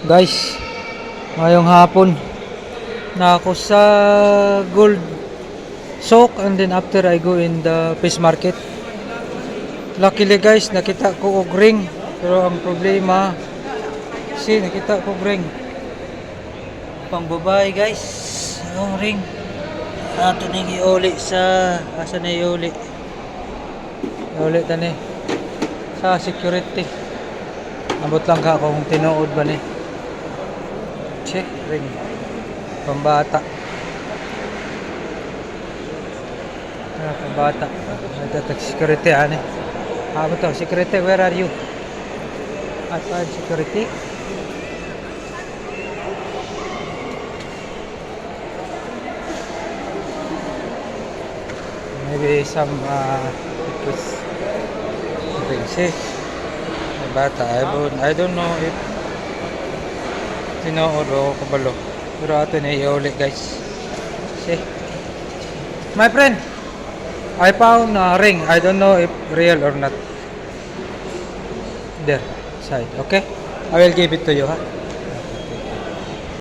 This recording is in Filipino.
Guys, ngayong hapon na ako sa gold soak, and then after I go in the fish market. Luckily guys, nakita ko og ring. Pero ang problema, nakita ko og ring. Pang babae guys, yung ring. Ato nang iuli sa, asa na iuli? Iuli tani sa security. Abot lang ka kung tinuod ba ni. Check ring. Pambata. Pambata. Ito security ani. Abo to, security, where are you? Outside security. Maybe some rings. Bata, I don't know if tinuod o kabalo. Pero ato na iuli guys. See? My friend, I found a ring. I don't know if real or not. There, side. Okay? I will give it to you, ha?